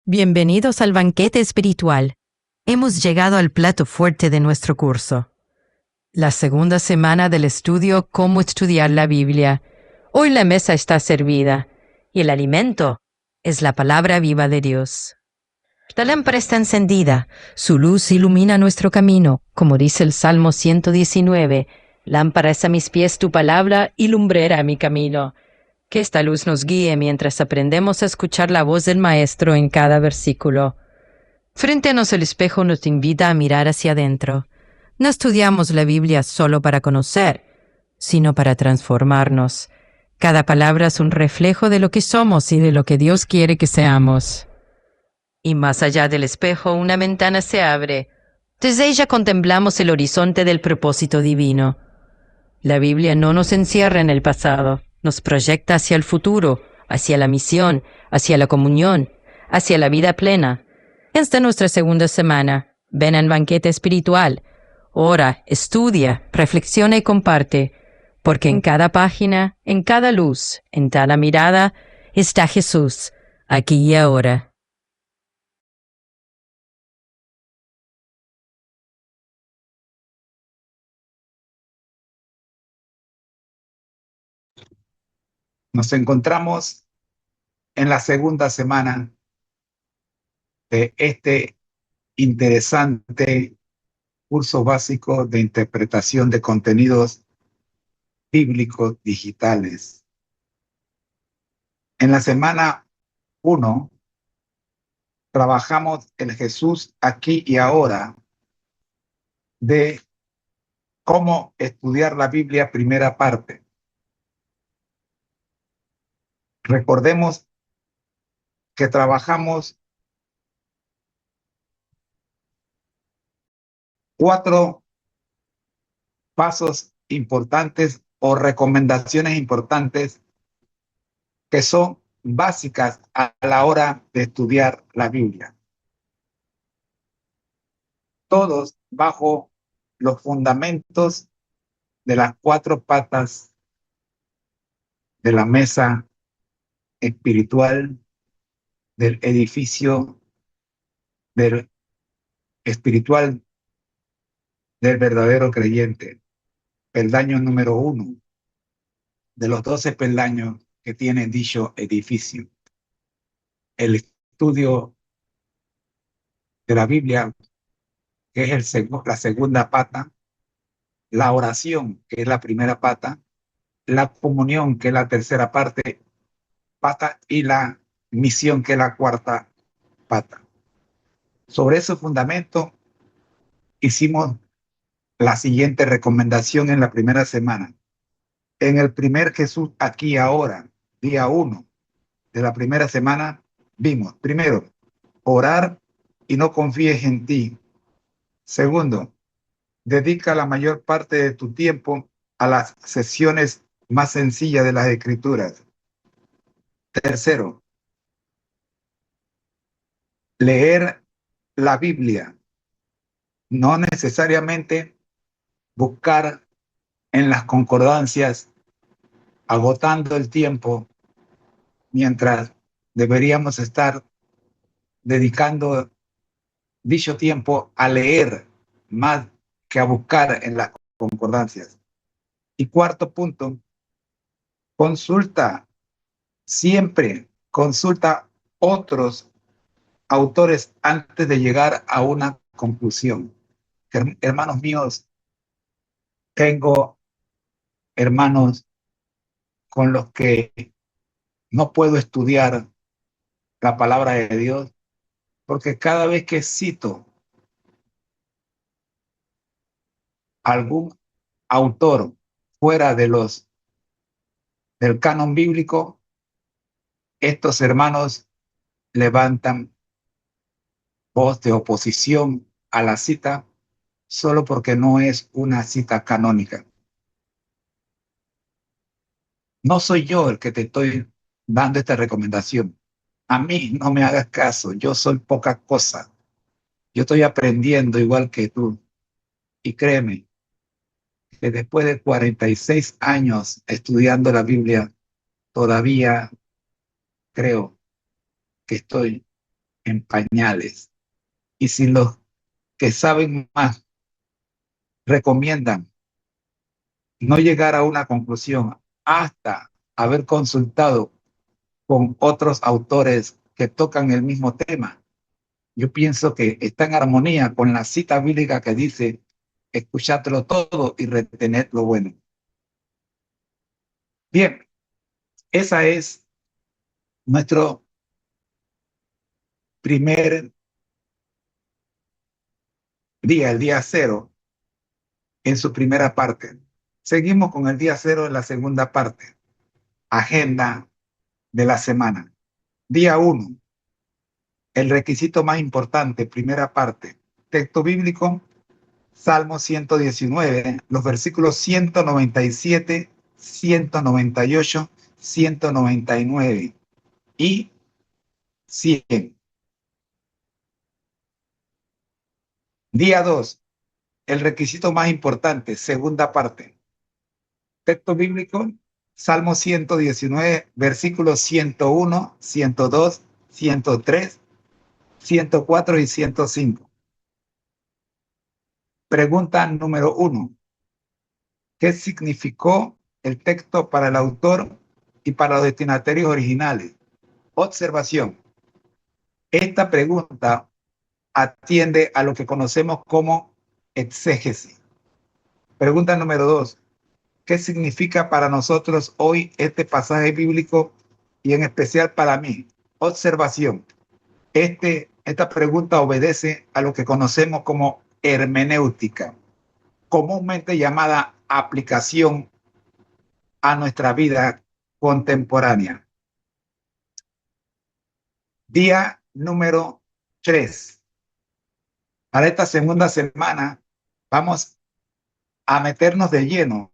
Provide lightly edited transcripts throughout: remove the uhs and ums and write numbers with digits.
Bienvenidos al banquete espiritual. Hemos llegado al plato fuerte de nuestro curso. La segunda semana del estudio Cómo estudiar la Biblia. Hoy la mesa está servida y el alimento es la palabra viva de Dios. La lámpara está encendida, su luz ilumina nuestro camino, como dice el Salmo 119. Lámpara es a mis pies tu palabra y lumbrera a mi camino. Que esta luz nos guíe mientras aprendemos a escuchar la voz del Maestro en cada versículo. Frente a nosotros el espejo nos invita a mirar hacia adentro. No estudiamos la Biblia solo para conocer, sino para transformarnos. Cada palabra es un reflejo de lo que somos y de lo que Dios quiere que seamos. Y más allá del espejo, una ventana se abre. Desde ella contemplamos el horizonte del propósito divino. La Biblia no nos encierra en el pasado, nos proyecta hacia el futuro, hacia la misión, hacia la comunión, hacia la vida plena. Esta es nuestra segunda semana. Ven al banquete espiritual. Ora, estudia, reflexiona y comparte, porque en cada página, en cada luz, en cada mirada, está Jesús, aquí y ahora. Nos encontramos en la segunda semana de este interesante curso básico de interpretación de contenidos bíblicos digitales. En la semana 1 trabajamos el Jesús aquí y ahora de cómo estudiar la Biblia, primera parte. Recordemos que trabajamos 4 pasos importantes o recomendaciones importantes que son básicas a la hora de estudiar la Biblia. Todos bajo los fundamentos de las 4 patas de la mesa espiritual del edificio del espiritual del verdadero creyente. Peldaño número 1 de los 12 peldaños que tiene dicho edificio. El estudio de la Biblia, que es la segunda pata, la oración, que es la primera pata, la comunión, que es la tercera pata, y la misión, que es la cuarta pata. Sobre ese fundamento hicimos la siguiente recomendación en la primera semana. En el primer Jesús aquí ahora, día 1 de la primera semana, vimos, primero, orar y no confíes en ti. Segundo, dedica la mayor parte de tu tiempo a las sesiones más sencillas de las Escrituras. Tercero, leer la Biblia, no necesariamente buscar en las concordancias, agotando el tiempo, mientras deberíamos estar dedicando dicho tiempo a leer más que a buscar en las concordancias. Y cuarto punto, siempre consulta otros autores antes de llegar a una conclusión. Hermanos míos, tengo hermanos con los que no puedo estudiar la palabra de Dios, porque cada vez que cito algún autor fuera del canon bíblico, estos hermanos levantan voz de oposición a la cita solo porque no es una cita canónica. No soy yo el que te estoy dando esta recomendación. A mí no me hagas caso, yo soy poca cosa. Yo estoy aprendiendo igual que tú. Y créeme que después de 46 años estudiando la Biblia, todavía creo que estoy en pañales. Y si los que saben más recomiendan no llegar a una conclusión hasta haber consultado con otros autores que tocan el mismo tema, yo pienso que está en armonía con la cita bíblica que dice, escuchadlo todo y retened lo bueno. Bien, esa es nuestro primer día, el día cero, en su primera parte. Seguimos con el día cero en la segunda parte. Agenda de la semana. Día 1. El requisito más importante, primera parte. Texto bíblico, Salmo 119, los versículos 197, 198, 199 y 100. Día 2. El requisito más importante, segunda parte. Texto bíblico, Salmo 119, versículos 101, 102, 103, 104 y 105. Pregunta número 1. ¿Qué significó el texto para el autor y para los destinatarios originales? Observación. Esta pregunta atiende a lo que conocemos como exégesis. Pregunta número 2. ¿Qué significa para nosotros hoy este pasaje bíblico y en especial para mí? Observación. Esta pregunta obedece a lo que conocemos como hermenéutica, comúnmente llamada aplicación a nuestra vida contemporánea. Día número 3. Para esta segunda semana vamos a meternos de lleno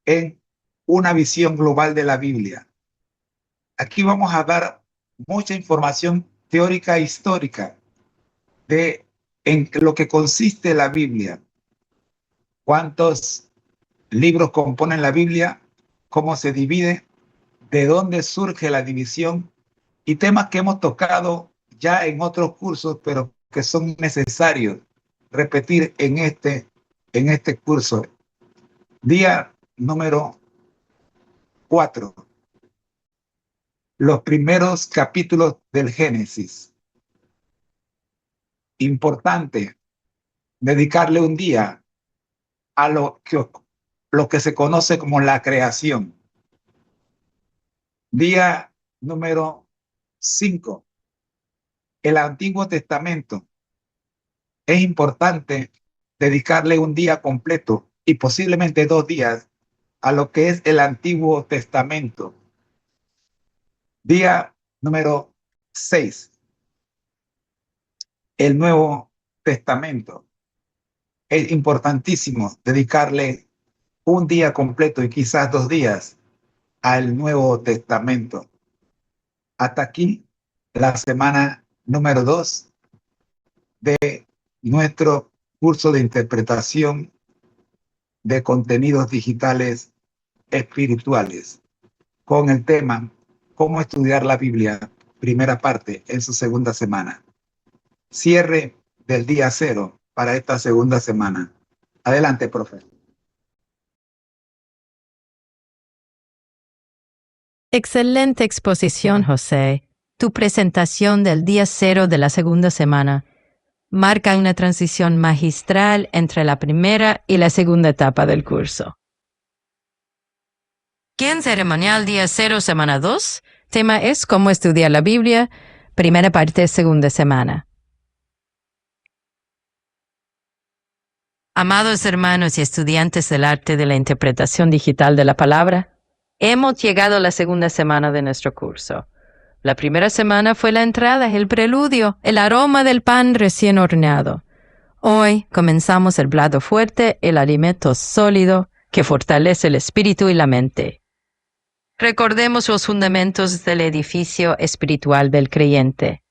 en una visión global de la Biblia. Aquí vamos a dar mucha información teórica e histórica en lo que consiste la Biblia. ¿Cuántos libros componen la Biblia? ¿Cómo se divide? ¿De dónde surge la división? Y temas que hemos tocado ya en otros cursos, pero que son necesarios repetir en este curso. Día número 4. Los primeros capítulos del Génesis. Importante dedicarle un día a lo que se conoce como la creación. Día número 5. El Antiguo Testamento. Es importante dedicarle un día completo y posiblemente 2 días a lo que es el Antiguo Testamento. Día número 6. El Nuevo Testamento. Es importantísimo dedicarle un día completo y quizás 2 días al Nuevo Testamento. Hasta aquí la semana número 2 de nuestro curso de interpretación de contenidos digitales espirituales con el tema Cómo estudiar la Biblia, primera parte, en su segunda semana. Cierre del día 0 para esta segunda semana. Adelante, profe. Excelente exposición, José. Tu presentación del día 0 de la segunda semana marca una transición magistral entre la primera y la segunda etapa del curso. ¿Quién ceremonial día 0, semana 2? Tema es Cómo estudiar la Biblia, primera parte, segunda semana. Amados hermanos y estudiantes del arte de la interpretación digital de la palabra, hemos llegado a la segunda semana de nuestro curso. La primera semana fue la entrada, el preludio, el aroma del pan recién horneado. Hoy comenzamos el plato fuerte, el alimento sólido que fortalece el espíritu y la mente. Recordemos los fundamentos del edificio espiritual del creyente.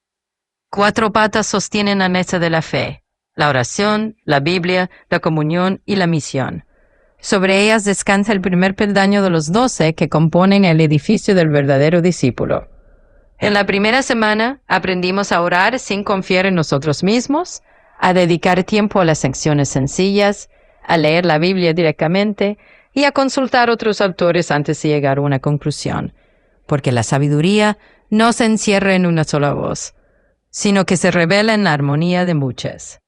4 patas sostienen la mesa de la fe: la oración, la Biblia, la comunión y la misión. Sobre ellas descansa el primer peldaño de los 12 que componen el edificio del verdadero discípulo: En la primera semana aprendimos a orar sin confiar en nosotros mismos, a dedicar tiempo a las secciones sencillas, a leer la Biblia directamente y a consultar otros autores antes de llegar a una conclusión, porque la sabiduría no se encierra en una sola voz, sino que se revela en la armonía de muchas.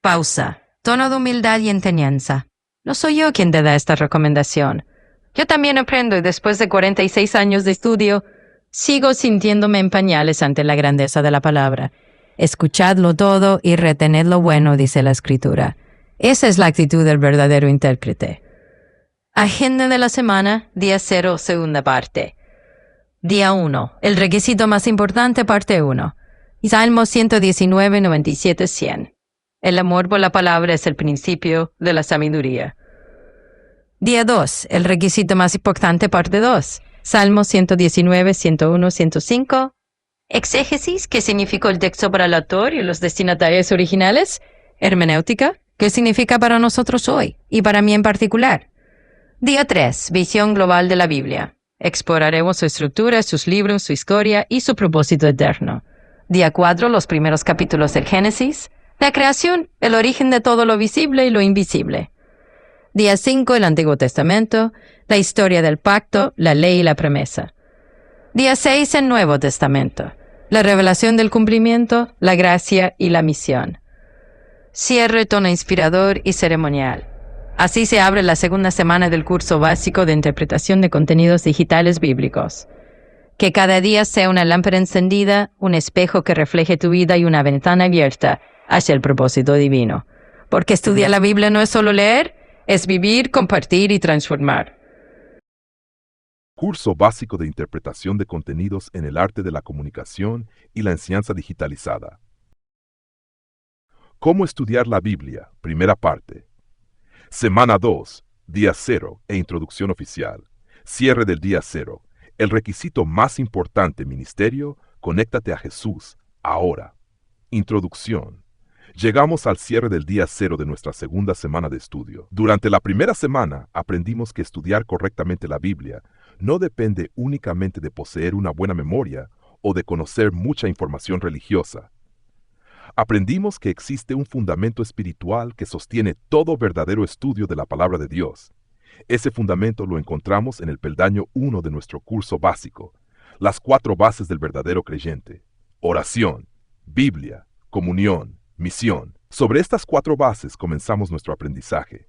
Pausa. Tono de humildad y enseñanza. No soy yo quien te da esta recomendación. Yo también aprendo y después de 46 años de estudio, sigo sintiéndome en pañales ante la grandeza de la palabra. Escuchadlo todo y retened lo bueno, dice la Escritura. Esa es la actitud del verdadero intérprete. Agenda de la semana, día 0, segunda parte. Día 1. El requisito más importante, parte 1. Salmos 119, 97, 100. El amor por la palabra es el principio de la sabiduría. Día 2. El requisito más importante, parte 2. Salmos 119, 101, 105. Exégesis, ¿qué significó el texto para el autor y los destinatarios originales? Hermenéutica, ¿qué significa para nosotros hoy y para mí en particular? Día 3. Visión global de la Biblia. Exploraremos su estructura, sus libros, su historia y su propósito eterno. Día 4. Los primeros capítulos del Génesis. La creación, el origen de todo lo visible y lo invisible. Día 5. El Antiguo Testamento. La historia del pacto, la ley y la promesa. Día 6. El Nuevo Testamento. La revelación del cumplimiento, la gracia y la misión. Cierre, tono inspirador y ceremonial. Así se abre la segunda semana del curso básico de interpretación de contenidos digitales bíblicos. Que cada día sea una lámpara encendida, un espejo que refleje tu vida y una ventana abierta hacia el propósito divino. Porque estudiar la Biblia no es solo leer, es vivir, compartir y transformar. Curso básico de interpretación de contenidos en el arte de la comunicación y la enseñanza digitalizada. ¿Cómo estudiar la Biblia? Primera parte. Semana 2, día 0 e introducción oficial. Cierre del día 0. El requisito más importante, ministerio, conéctate a Jesús, ahora. Introducción. Llegamos al cierre del día 0 de nuestra segunda semana de estudio. Durante la primera semana aprendimos que estudiar correctamente la Biblia no depende únicamente de poseer una buena memoria o de conocer mucha información religiosa. Aprendimos que existe un fundamento espiritual que sostiene todo verdadero estudio de la palabra de Dios. Ese fundamento lo encontramos en el peldaño 1 de nuestro curso básico, las 4 bases del verdadero creyente: oración, Biblia, comunión, misión. Sobre estas 4 bases comenzamos nuestro aprendizaje.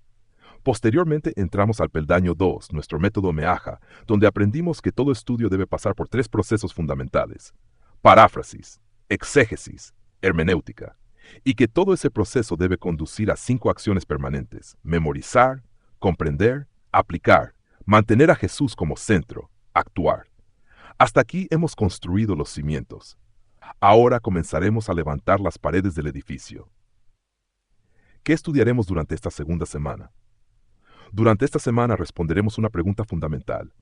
Posteriormente entramos al peldaño 2, nuestro método Meaja, donde aprendimos que todo estudio debe pasar por 3 procesos fundamentales: paráfrasis, exégesis, hermenéutica, y que todo ese proceso debe conducir a 5 acciones permanentes: memorizar, comprender, aplicar, mantener a Jesús como centro, actuar. Hasta aquí hemos construido los cimientos. Ahora comenzaremos a levantar las paredes del edificio. ¿Qué estudiaremos durante esta segunda semana? Durante esta semana responderemos una pregunta fundamental.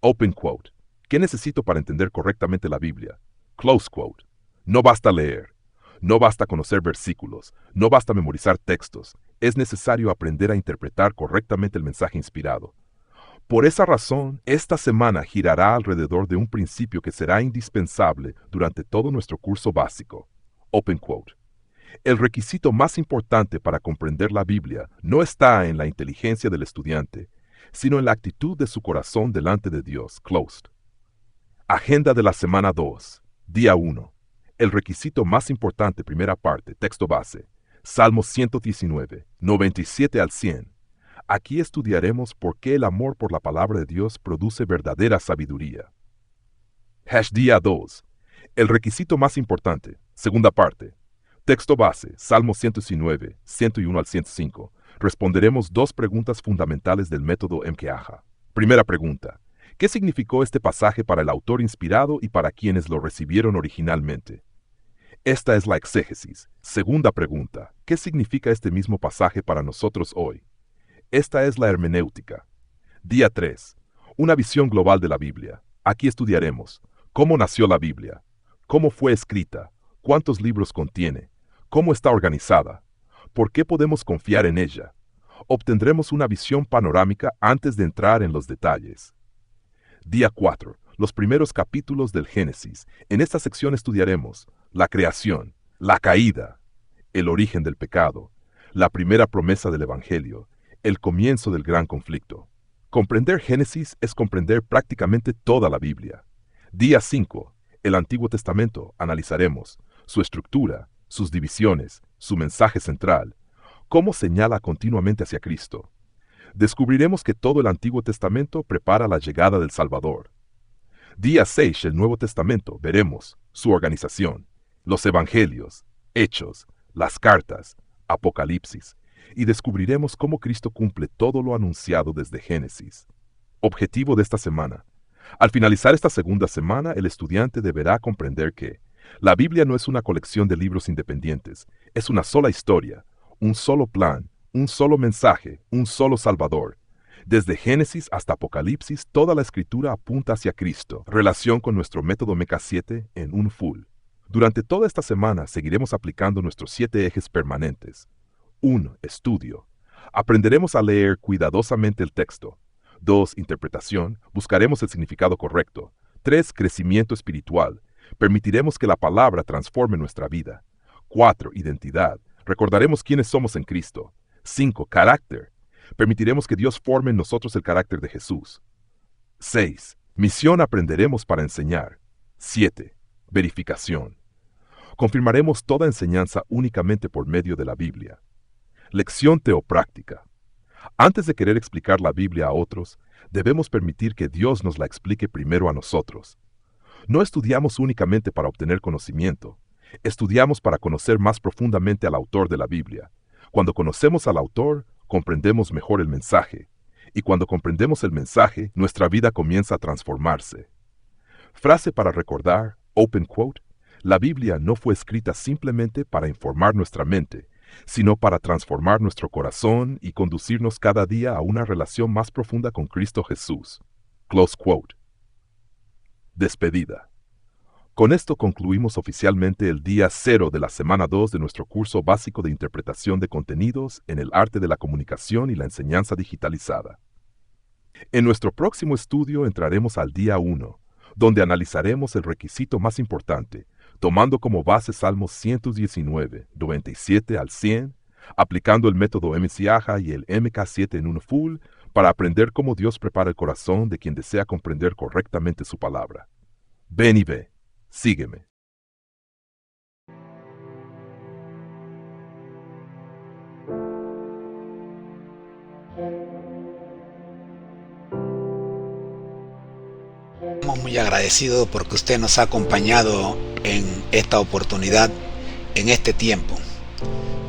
Open quote. ¿Qué necesito para entender correctamente la Biblia? Close quote. No basta leer. No basta conocer versículos, no basta memorizar textos, es necesario aprender a interpretar correctamente el mensaje inspirado. Por esa razón, esta semana girará alrededor de un principio que será indispensable durante todo nuestro curso básico. Open quote. El requisito más importante para comprender la Biblia no está en la inteligencia del estudiante, sino en la actitud de su corazón delante de Dios. Closed. Agenda de la semana 2, día 1. El requisito más importante, primera parte, texto base, Salmos 119, 97 al 100. Aquí estudiaremos por qué el amor por la palabra de Dios produce verdadera sabiduría. Día 2. El requisito más importante, segunda parte, texto base, Salmos 119, 101 al 105. Responderemos 2 preguntas fundamentales del método Meaja. Primera pregunta: ¿qué significó este pasaje para el autor inspirado y para quienes lo recibieron originalmente? Esta es la exégesis. Segunda pregunta: ¿qué significa este mismo pasaje para nosotros hoy? Esta es la hermenéutica. Día 3. Una visión global de la Biblia. Aquí estudiaremos cómo nació la Biblia, cómo fue escrita, cuántos libros contiene, cómo está organizada, por qué podemos confiar en ella. Obtendremos una visión panorámica antes de entrar en los detalles. Día 4. los primeros capítulos del Génesis. En esta sección estudiaremos la creación, la caída, el origen del pecado, la primera promesa del Evangelio, el comienzo del gran conflicto. Comprender Génesis es comprender prácticamente toda la Biblia. Día 5. El Antiguo Testamento. Analizaremos su estructura, sus divisiones, su mensaje central, cómo señala continuamente hacia Cristo. Descubriremos que todo el Antiguo Testamento prepara la llegada del Salvador. Día 6. El Nuevo Testamento. Veremos su organización, los Evangelios, Hechos, las cartas, Apocalipsis, y descubriremos cómo Cristo cumple todo lo anunciado desde Génesis. Objetivo de esta semana. Al finalizar esta segunda semana, el estudiante deberá comprender que la Biblia no es una colección de libros independientes, es una sola historia, un solo plan, un solo mensaje, un solo Salvador. Desde Génesis hasta Apocalipsis, toda la Escritura apunta hacia Cristo. Relación con nuestro método Meca 7 en un full. Durante toda esta semana seguiremos aplicando nuestros 7 ejes permanentes. 1. Estudio. Aprenderemos a leer cuidadosamente el texto. 2. Interpretación. Buscaremos el significado correcto. 3. Crecimiento espiritual. Permitiremos que la palabra transforme nuestra vida. 4. Identidad. Recordaremos quiénes somos en Cristo. 5. Carácter. Permitiremos que Dios forme en nosotros el carácter de Jesús. 6. Misión. Aprenderemos para enseñar. 7. Verificación. Confirmaremos toda enseñanza únicamente por medio de la Biblia. Lección teopráctica. Antes de querer explicar la Biblia a otros, debemos permitir que Dios nos la explique primero a nosotros. No estudiamos únicamente para obtener conocimiento, estudiamos para conocer más profundamente al autor de la Biblia. Cuando conocemos al autor, comprendemos mejor el mensaje, y cuando comprendemos el mensaje, nuestra vida comienza a transformarse. Frase para recordar, open quote: la Biblia no fue escrita simplemente para informar nuestra mente, sino para transformar nuestro corazón y conducirnos cada día a una relación más profunda con Cristo Jesús. Close quote. Despedida. Con esto concluimos oficialmente el día 0 de la semana 2 de nuestro curso básico de interpretación de contenidos en el arte de la comunicación y la enseñanza digitalizada. En nuestro próximo estudio entraremos al día 1, donde analizaremos el requisito más importante, tomando como base Salmos 119, 97 al 100, aplicando el método MCAJA y el MK7 en un full para aprender cómo Dios prepara el corazón de quien desea comprender correctamente su palabra. Ven y ve, sígueme. Estamos muy agradecidos porque usted nos ha acompañado en esta oportunidad, en este tiempo.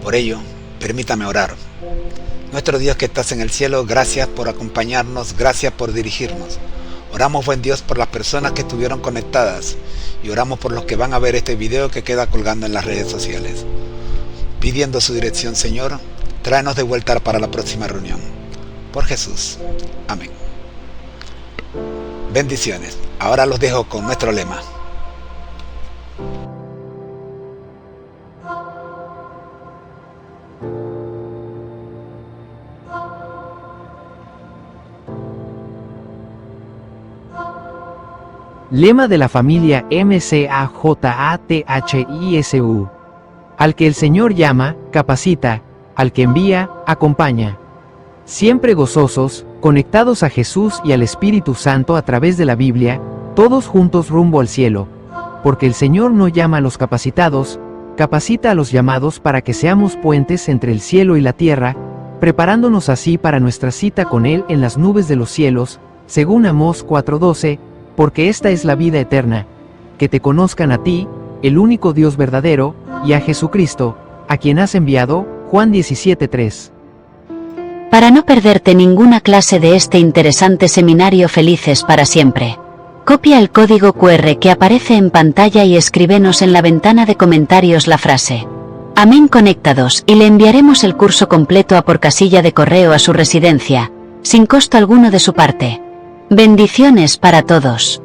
Por ello, permítame orar. Nuestro Dios que estás en el cielo, gracias por acompañarnos, gracias por dirigirnos. Oramos, buen Dios, por las personas que estuvieron conectadas y oramos por los que van a ver este video que queda colgando en las redes sociales. Pidiendo su dirección, Señor, tráenos de vuelta para la próxima reunión. Por Jesús. Amén. Bendiciones. Ahora los dejo con nuestro lema. Lema de la familia MCAJATHISU. Al que el Señor llama, capacita, al que envía, acompaña. Siempre gozosos, conectados a Jesús y al Espíritu Santo a través de la Biblia, todos juntos rumbo al cielo. Porque el Señor no llama a los capacitados, capacita a los llamados para que seamos puentes entre el cielo y la tierra, preparándonos así para nuestra cita con Él en las nubes de los cielos, según Amós 4:12, porque esta es la vida eterna, que te conozcan a ti, el único Dios verdadero, y a Jesucristo, a quien has enviado, Juan 17:3. Para no perderte ninguna clase de este interesante seminario Felices para Siempre, copia el código QR que aparece en pantalla y escríbenos en la ventana de comentarios la frase Amén conectados y le enviaremos el curso completo por casilla de correo a su residencia, sin costo alguno de su parte. Bendiciones para todos.